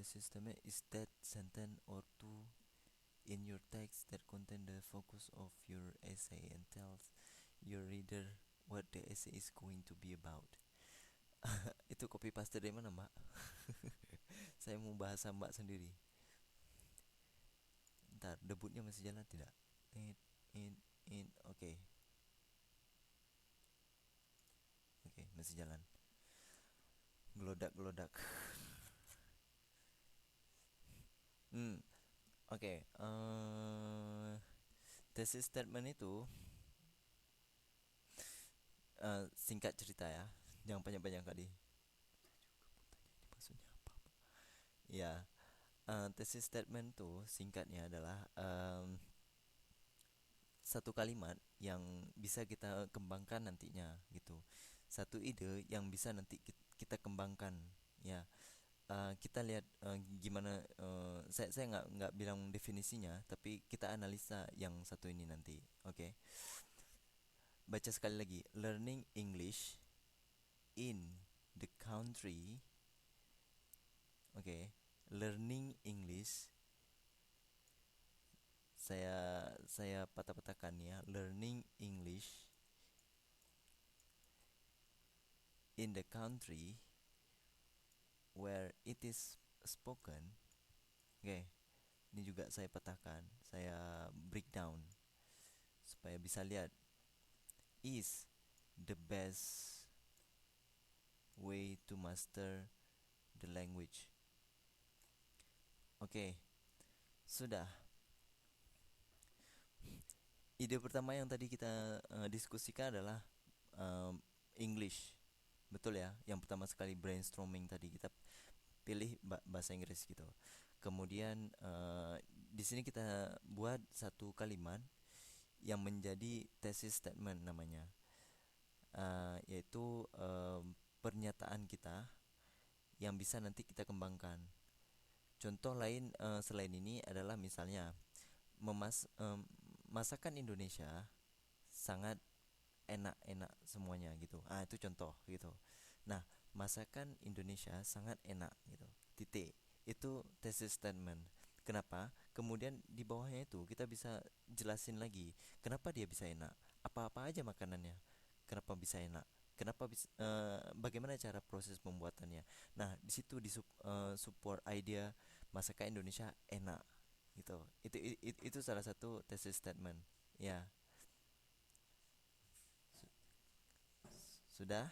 thesis statement is that sentence or two in your text that contain the focus of your essay and tells your reader what the essay is going to be about. Itu copy paste dari mana, Mbak? Saya mau bahasa Mbak sendiri. Ntar debutnya masih jalan tidak? In oke. Oke, masih jalan. Gelodak. Oke. Thesis statement itu singkat cerita ya. Jangan banyak-banyak kali. Maksudnya apa? Ya, thesis statement tuh singkatnya adalah satu kalimat yang bisa kita kembangkan nantinya gitu. Satu ide yang bisa nanti kita kembangkan ya. Kita lihat gimana, saya nggak bilang definisinya, tapi kita analisa yang satu ini nanti. Oke. Baca sekali lagi. Learning English in the country. Oke. Learning English, saya patah-patahkan ya. Learning English in the country where it is spoken. Oke, ini juga saya patahkan, saya breakdown supaya bisa lihat. Is the best way to master the language. Oke, sudah. Ide pertama yang tadi kita diskusikan adalah English. Betul ya? Yang pertama sekali brainstorming tadi kita pilih bahasa Inggris gitu. Kemudian di sini kita buat satu kalimat yang menjadi thesis statement namanya, yaitu pernyataan kita yang bisa nanti kita kembangkan. Contoh lain selain ini adalah misalnya masakan Indonesia sangat enak-enak semuanya gitu. Itu contoh gitu. Nah, masakan Indonesia sangat enak gitu. Titik. Itu thesis statement. Kenapa? Kemudian di bawahnya itu kita bisa jelasin lagi kenapa dia bisa enak. Apa-apa aja makanannya. Kenapa bisa enak? Bagaimana cara proses pembuatannya? Nah, di situ support idea masakan Indonesia enak gitu. Itu salah satu thesis statement. Ya, sudah.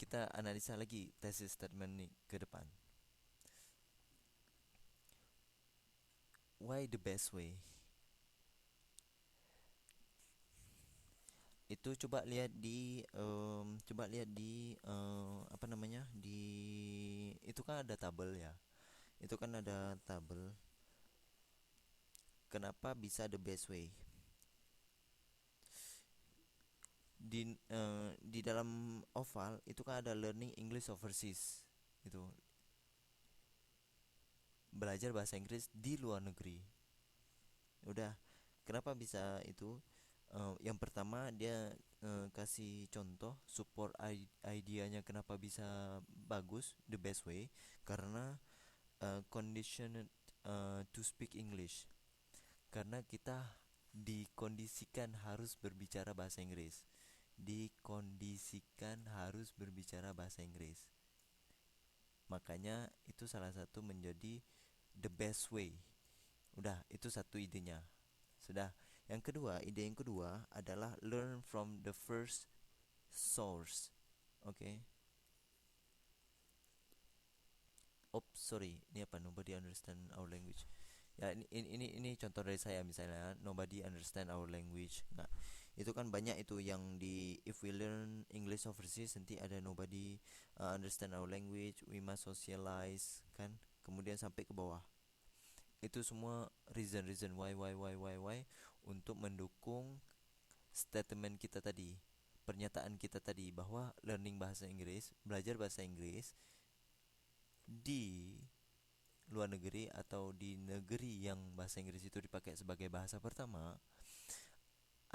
Kita analisa lagi thesis statement nih ke depan. Why the best way? Itu coba lihat di apa namanya, di itu kan ada tabel ya. Itu kan ada tabel. Kenapa bisa the best way? Di dalam oval itu kan ada learning English overseas. Itu belajar bahasa Inggris di luar negeri. Udah, kenapa bisa itu? Yang pertama dia kasih contoh support idenya kenapa bisa bagus the best way, karena conditioned to speak English, karena kita dikondisikan harus berbicara bahasa Inggris, dikondisikan harus berbicara bahasa Inggris, makanya itu salah satu menjadi the best way. Udah, itu satu idenya. Sudah. Ide yang kedua adalah learn from the first source. Oke. Okay. Sorry. Ini apa? Nobody understand our language. Ya, ini contoh dari saya misalnya, nobody understand our language. Nah, itu kan banyak itu yang di if we learn English overseas nanti ada nobody understand our language, we must socialize kan. Kemudian sampai ke bawah. Itu semua reason why untuk mendukung statement kita tadi, pernyataan kita tadi bahwa learning bahasa Inggris, belajar bahasa Inggris di luar negeri atau di negeri yang bahasa Inggris itu dipakai sebagai bahasa pertama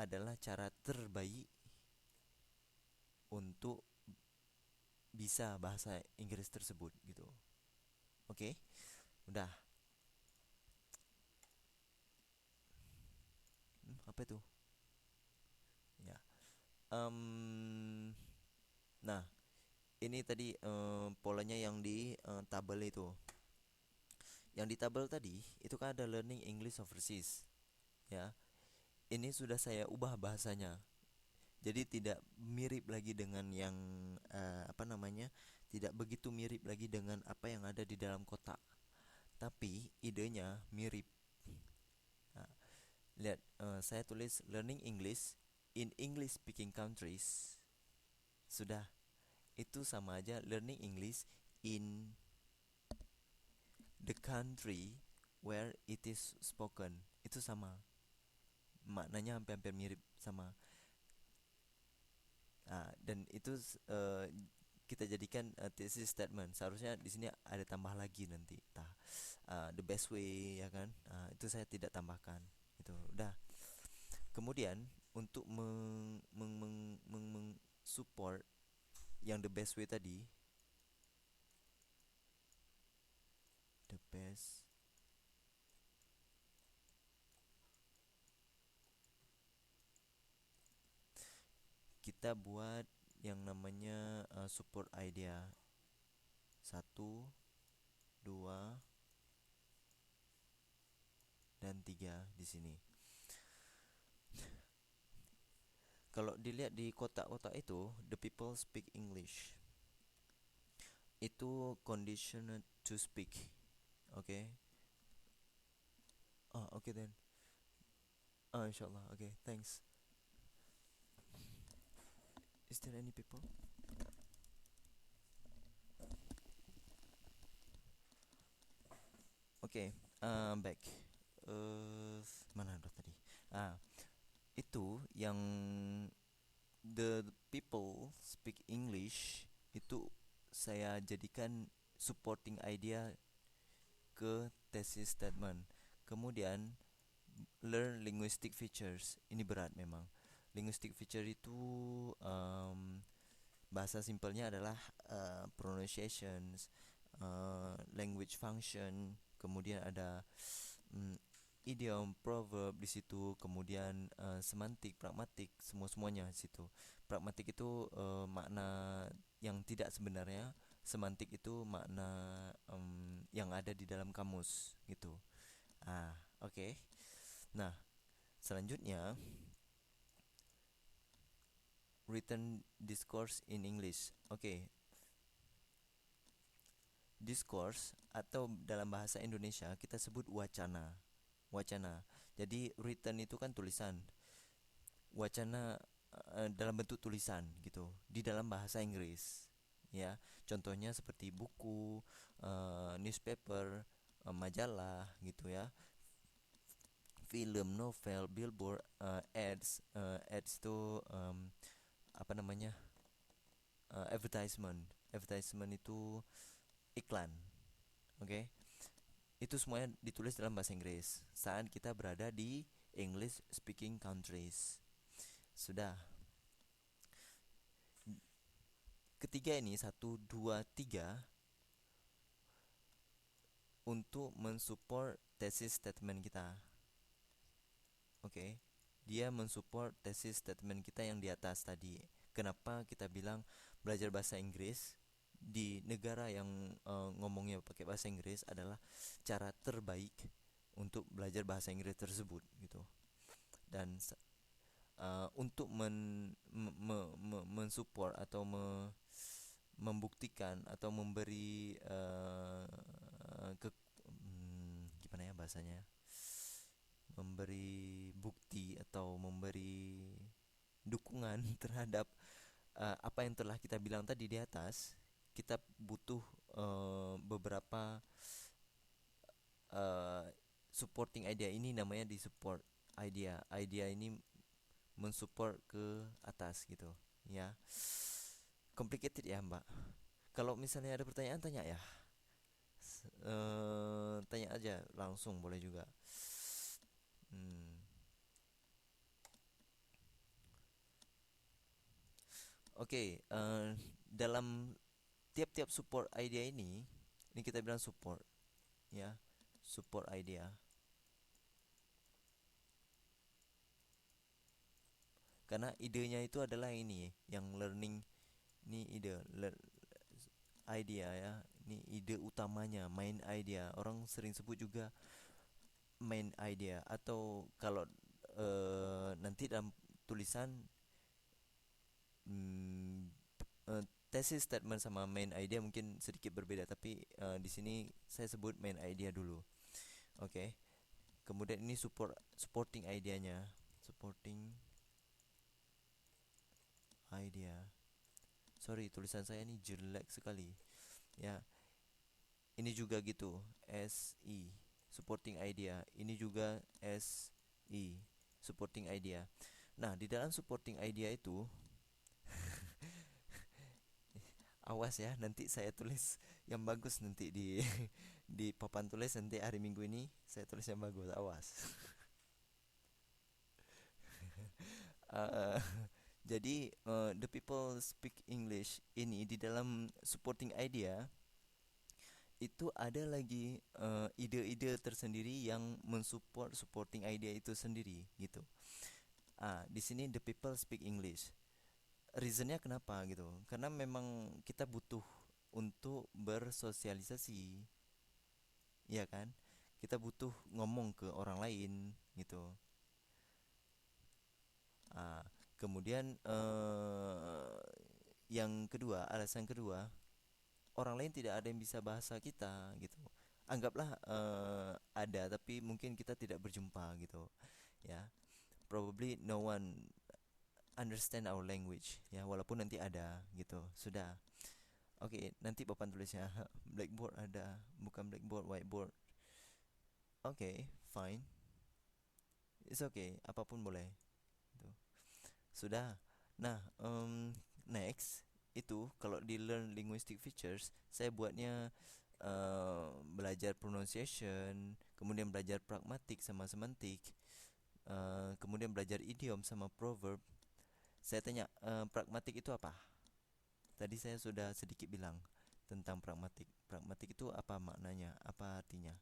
adalah cara terbaik untuk bisa bahasa Inggris tersebut gitu. Oke, udah. Apa itu? Ya. Em, nah, ini tadi polanya yang di tabel itu. Yang di tabel tadi itu kan ada learning English overseas, ya. Ini sudah saya ubah bahasanya. Jadi tidak mirip lagi dengan yang apa namanya? Tidak begitu mirip lagi dengan apa yang ada di dalam kotak. Tapi idenya mirip. Nah, lihat, saya tulis learning English in English speaking countries. Sudah, itu sama aja learning English in the country where it is spoken. Itu sama. Maknanya hampir-hampir mirip sama. Dan itu kita jadikan thesis statement. Seharusnya di sini ada tambah lagi nanti. The best way ya kan. Itu saya tidak tambahkan. Itu udah. Kemudian untuk support yang the best way tadi, the best, kita buat yang namanya support idea 1, 2, dan 3 di sini. Kalau dilihat di kotak-kotak itu, the people speak English. Itu conditional to speak. Okay. Okay then. Inshallah. Okay, thanks. Is there any people? Okay, back. Mana udah tadi? Itu yang the people speak English itu saya jadikan supporting idea ke thesis statement. Kemudian learn linguistic features. Ini berat memang. Linguistic feature itu bahasa simpelnya adalah pronunciations, language function, kemudian ada idiom, proverb di situ, kemudian semantik, pragmatik, semuanya di situ. Pragmatik itu makna yang tidak sebenarnya, semantik itu makna yang ada di dalam kamus gitu. Oke. Nah, selanjutnya written discourse in English. Oke. Discourse atau dalam bahasa Indonesia kita sebut wacana. Wacana. Jadi written itu kan tulisan. Wacana dalam bentuk tulisan gitu di dalam bahasa Inggris. Ya, contohnya seperti buku, newspaper, majalah gitu ya. Film, novel, billboard, ads. Ads itu apa namanya? Advertisement. Advertisement itu iklan. Oke. Itu semuanya ditulis dalam bahasa Inggris saat kita berada di English speaking countries. Sudah. Ketiga ini 1, 2, 3 untuk mensupport thesis statement kita. Oke. Dia mensupport thesis statement kita yang di atas tadi. Kenapa kita bilang belajar bahasa Inggris di negara yang ngomongnya pakai bahasa Inggris adalah cara terbaik untuk belajar bahasa Inggris tersebut gitu. Dan untuk mensupport atau membuktikan atau memberi gimana ya bahasanya, memberi bukti atau memberi dukungan terhadap apa yang telah kita bilang tadi di atas. Kita butuh beberapa supporting idea. Ini namanya di support idea. Idea ini mensupport ke atas gitu ya. Complicated ya Mbak. Kalau misalnya ada pertanyaan tanya ya. Tanya aja langsung boleh juga. Oke, dalam tiap-tiap support idea ini Ini kita bilang support, ya, support idea. Karena idenya itu adalah ini, yang learning, ini idea ya, ini ide utamanya, main idea. Orang sering sebut juga main idea, atau kalau nanti dalam tulisan, hmm, thesis statement sama main idea mungkin sedikit berbeda, tapi di sini saya sebut main idea dulu. Oke. Kemudian ini supporting idenya, supporting idea. Sorry, tulisan saya ini jelek sekali. Ya, ini juga gitu, SE, supporting idea. Ini juga SE, supporting idea. Nah, di dalam supporting idea itu, awas ya, nanti saya tulis yang bagus nanti di di papan tulis nanti hari Minggu ini saya tulis yang bagus, awas. Uh, jadi the people speak English ini di dalam supporting idea itu ada lagi ide-ide tersendiri yang mensupport supporting idea itu sendiri gitu. Di sini the people speak English. Reasonnya kenapa gitu? Karena memang kita butuh untuk bersosialisasi, ya kan? Kita butuh ngomong ke orang lain gitu. Ah, Kemudian yang kedua, alasan kedua, orang lain tidak ada yang bisa bahasa kita gitu. Anggaplah ada, tapi mungkin kita tidak berjumpa gitu, ya. Probably no one understand our language, ya, walaupun nanti ada gitu. Sudah. Oke, nanti papan tulisnya blackboard ada, bukan blackboard, whiteboard. Oke, fine. It's okay, apapun boleh. Gitu. Sudah. Nah, next itu kalau di learn linguistic features, saya buatnya belajar pronunciation, kemudian belajar pragmatic sama semantik, kemudian belajar idiom sama proverb. Saya tanya, pragmatic itu apa? Tadi saya sudah sedikit bilang tentang pragmatic. Pragmatic itu apa maknanya? Apa artinya?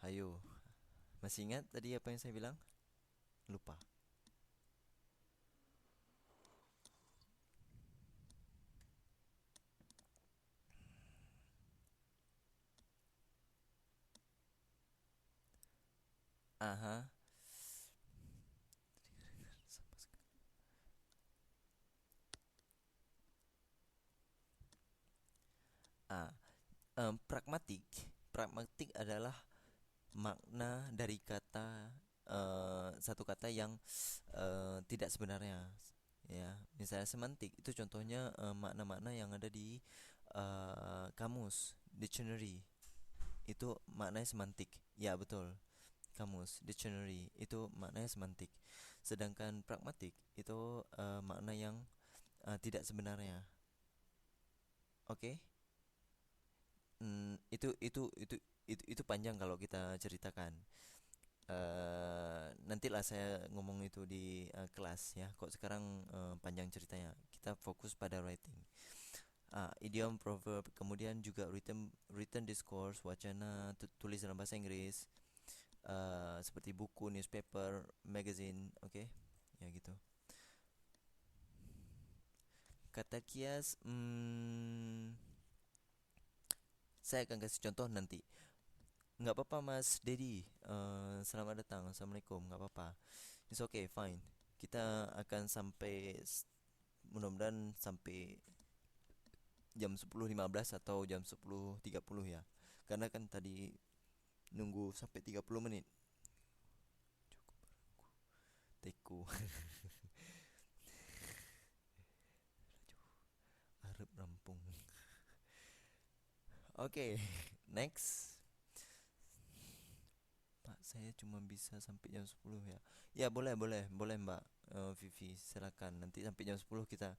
Hayo, masih ingat tadi apa yang saya bilang? Lupa. Aha. Ah, pragmatik. Pragmatik adalah makna dari kata, satu kata yang tidak sebenarnya, ya. Misalnya semantik itu contohnya makna-makna yang ada di kamus, dictionary, itu maknanya semantik, ya betul. Kamus, dictionary itu maknanya semantik, sedangkan pragmatik itu makna yang tidak sebenarnya. Oke. Itu panjang kalau kita ceritakan. Nantilah saya ngomong itu di kelas, ya. Kok sekarang panjang ceritanya. Kita fokus pada writing. Idiom, proverb, kemudian juga written discourse, wacana, tulis dalam bahasa Inggris, seperti buku, newspaper, magazine, oke, ya gitu. Kata kias, saya akan kasih contoh nanti. Nggak apa-apa Mas Dedi, selamat datang, assalamualaikum, nggak apa-apa. It's okay, fine. Kita akan sampai, mudah-mudahan sampai jam 10.15 atau jam 10.30 ya. Karena kan tadi nunggu sampai 30 menit. Teku. Arep rampung. Oke, next. Pak, saya cuma bisa sampai jam 10 ya. Ya, boleh, boleh, boleh Mbak Vivi, silakan. Nanti sampai jam 10 kita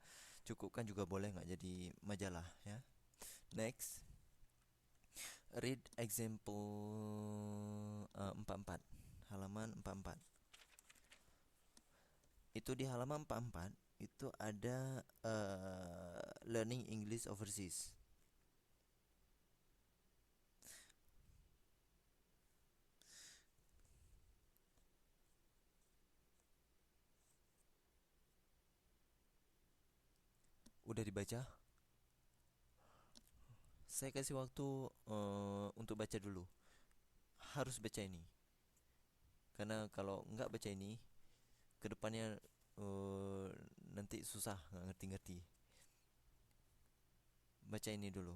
cukupkan juga boleh, nggak jadi majalah ya. Next. Read example 44. Halaman 44. Itu di halaman 44 itu ada learning English overseas. Udah dibaca? Saya kasih waktu untuk baca dulu. Harus baca ini. Karena kalau nggak baca ini, kedepannya eh, nanti susah nggak ngerti-ngerti. Baca ini dulu.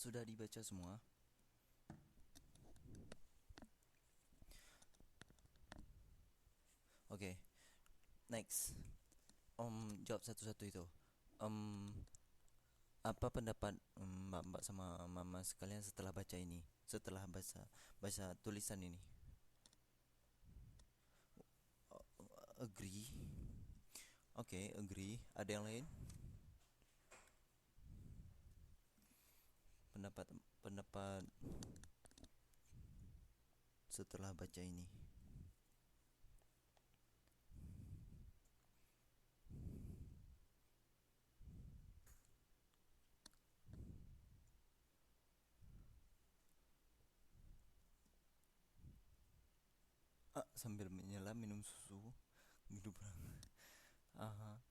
Sudah dibaca semua? Oke, next. Jawab satu-satu itu. Om, apa pendapat mbak-mbak sama mama sekalian setelah baca ini? Setelah baca baca tulisan ini? Agree. Oke, agree. Ada yang lain? pendapat setelah baca ini? Sambil menyelam minum susu, hidup. Aha.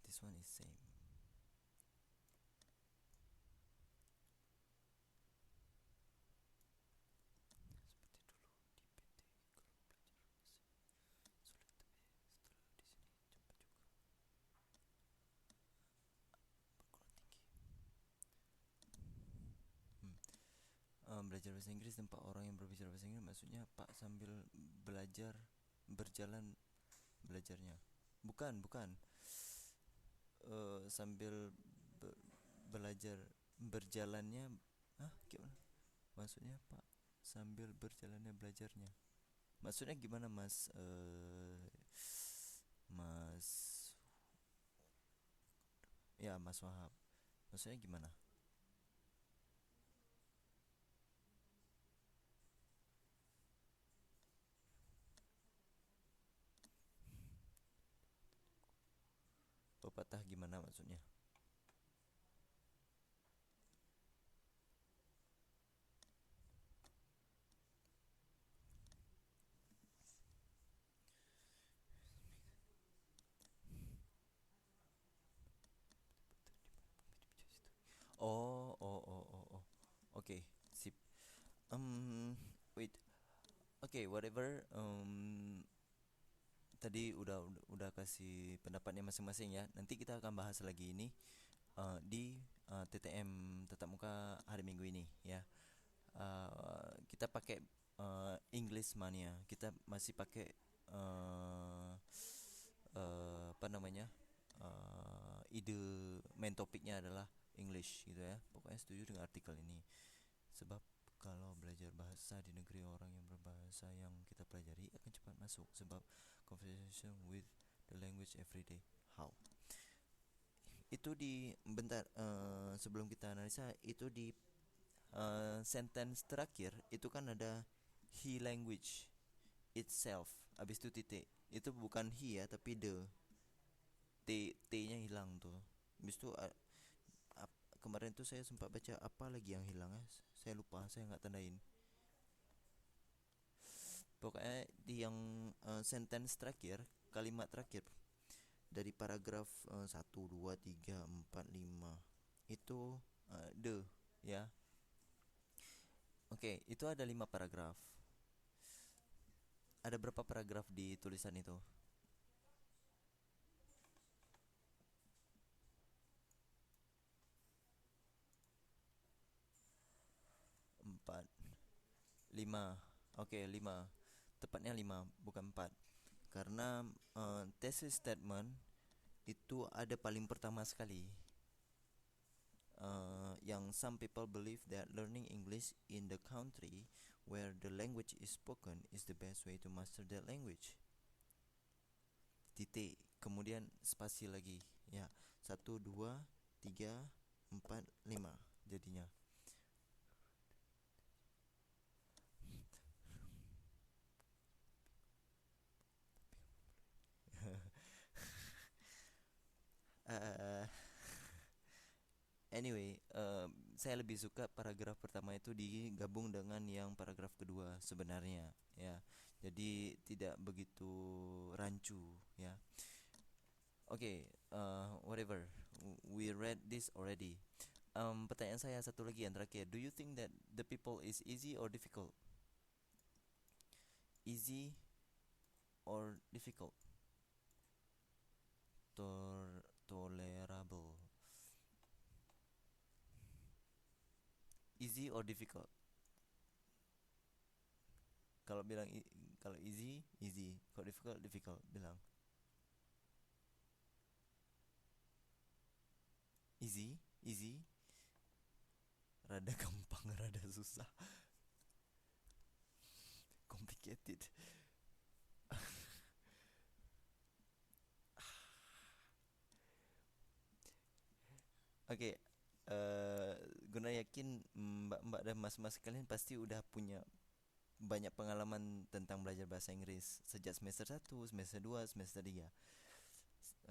This one is same. Belajar bahasa Inggris tempat orang yang berbicara bahasa Inggris, maksudnya Pak sambil belajar berjalan belajarnya. Bukan. Sambil be- belajar berjalannya. Gimana? Maksudnya Pak sambil berjalannya belajarnya. Maksudnya gimana Mas? Mas, ya Mas Wahab. Maksudnya gimana? Pepatah gimana maksudnya? Oh. Oke, sip. Wait. Oke, whatever. Tadi udah kasih pendapatnya masing-masing ya. Nanti kita akan bahas lagi ini di TTM tetap muka hari Minggu ini ya. Kita pakai English Mania. Kita masih pakai uh, apa namanya? Ide main topiknya adalah English gitu ya. Pokoknya setuju dengan artikel ini. Sebab kalau belajar bahasa di negeri orang yang berbahasa yang kita pelajari akan cepat masuk. Sebab conversation with the language every day. How? Itu di bentar, sebelum kita analisa itu di sentence terakhir itu kan ada he language itself. Habis itu titik. Itu bukan he ya, tapi the. T-nya hilang tuh. Habis itu kemarin tuh saya sempat baca apa lagi yang hilang ya. Saya lupa, saya nggak tandain. Pokoknya di yang sentence terakhir, kalimat terakhir dari paragraf 1, 2, 3, 4, 5 itu the ya. Oke, itu ada 5 paragraf. Ada berapa paragraf di tulisan itu? 4, 5. Oke, 5. Tepatnya 5, bukan 4. Karena thesis statement itu ada paling pertama sekali. Yang some people believe that learning English in the country where the language is spoken is the best way to master that language. Titik, kemudian spasi lagi ya. 1, 2, 3, 4, 5 jadinya. uh, Anyway, saya lebih suka paragraf pertama itu digabung dengan yang paragraf kedua sebenarnya ya. Jadi tidak begitu rancu ya. Oke, whatever. We read this already. Pertanyaan saya satu lagi yang terakhir. Do you think that the people is easy or difficult? Easy or difficult? Tolerable. Easy or difficult? Kalau bilang kalau easy, easy. Kalau difficult, difficult. Bilang easy, easy. Rada gampang, rada susah. Get it. Oke, eh Guna yakin mbak-mbak dan mas-mas kalian pasti udah punya banyak pengalaman tentang belajar bahasa Inggris sejak semester 1, semester 2, semester 3.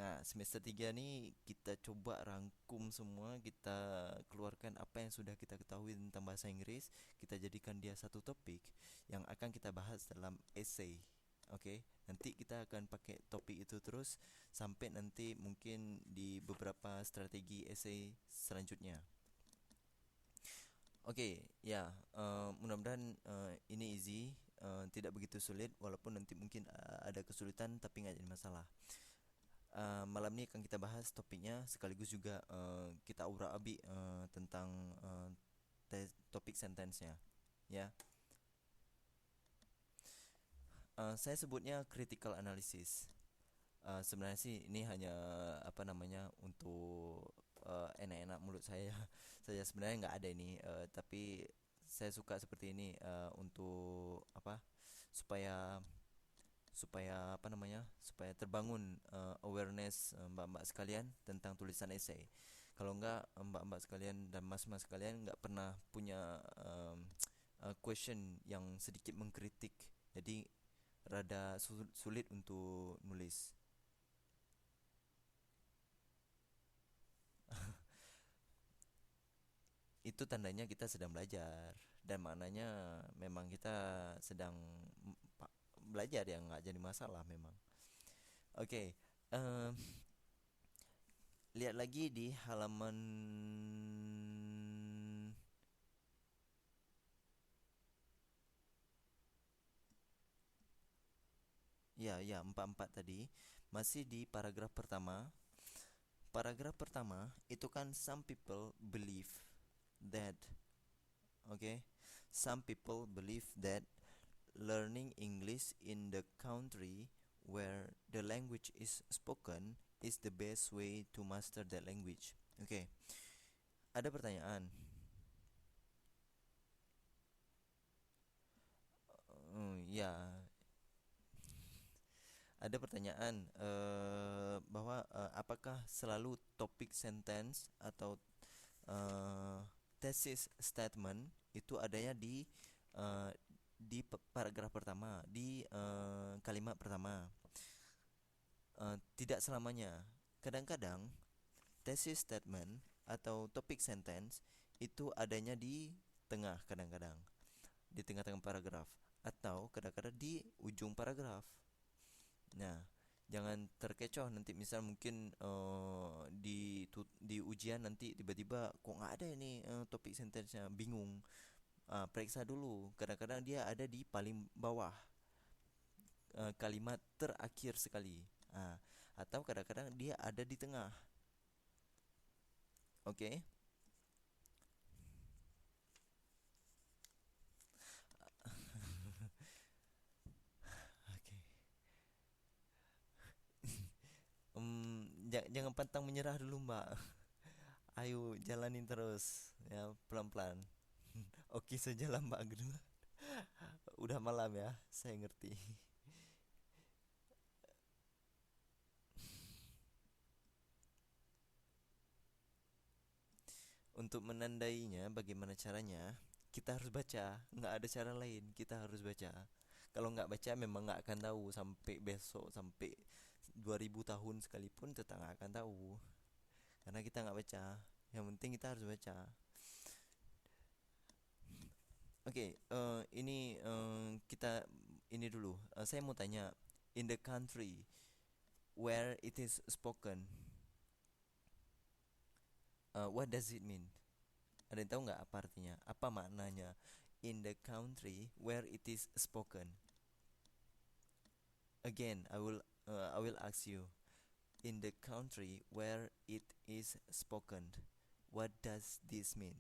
Nah, semester 3 nih kita coba rangkum semua, kita keluarkan apa yang sudah kita ketahui tentang bahasa Inggris, kita jadikan dia satu topik yang akan kita bahas dalam essay. Oke, nanti kita akan pakai topik itu terus sampai nanti mungkin di beberapa strategi essay selanjutnya. Oke, ya, mudah-mudahan ini easy, tidak begitu sulit, walaupun nanti mungkin ada kesulitan tapi nggak jadi masalah. Malam ini akan kita bahas topiknya sekaligus juga kita aura-abi tentang topik sentence-nya. Ya, saya sebutnya critical analysis. Sebenarnya sih ini hanya apa namanya untuk enak-enak mulut saya. Saya sebenarnya nggak ada ini, tapi saya suka seperti ini untuk apa? Supaya supaya apa namanya supaya terbangun awareness mbak-mbak sekalian tentang tulisan esai. Kalau enggak mbak-mbak sekalian dan mas-mas sekalian nggak pernah punya question yang sedikit mengkritik, jadi rada sulit untuk nulis. Itu tandanya kita sedang belajar dan maknanya memang kita sedang belajar, yang nggak jadi masalah memang. Oke, em, lihat lagi di halaman, ya ya, 44 tadi, masih di paragraf pertama. Paragraf pertama itu kan some people believe that, okay, some people believe that learning English in the country where the language is spoken is the best way to master that language. Oke, ada pertanyaan. Ya, ada pertanyaan bahwa apakah selalu topik sentence atau thesis statement itu adanya uh, di paragraf pertama, di kalimat pertama. Tidak selamanya. Kadang-kadang thesis statement atau topik sentence itu adanya di tengah, kadang-kadang di tengah-tengah paragraf, atau kadang-kadang di ujung paragraf. Nah, jangan terkecoh nanti, misal mungkin di ujian nanti tiba-tiba kok nggak ada ini topik sentence-nya, bingung. Periksa dulu, kadang-kadang dia ada di paling bawah, kalimat terakhir sekali. Atau kadang-kadang dia ada di tengah. Oke. Oke. Jangan pantang menyerah dulu, Mbak. Ayo jalanin terus ya, pelan-pelan. Oke saja lah, Mbak Gru. Udah malam ya, saya ngerti. Untuk menandainya bagaimana caranya? Kita harus baca, nggak ada cara lain. Kita harus baca. Kalau nggak baca memang nggak akan tahu, sampai besok, sampai 2000 tahun sekalipun tetap nggak akan tahu. Karena kita nggak baca. Yang penting kita harus baca. Oke, ini kita ini dulu. Saya mau tanya, in the country where it is spoken, what does it mean? Ada yang tahu nggak apa artinya? Apa maknanya? In the country where it is spoken. Again, I will ask you. In the country where it is spoken, what does this mean?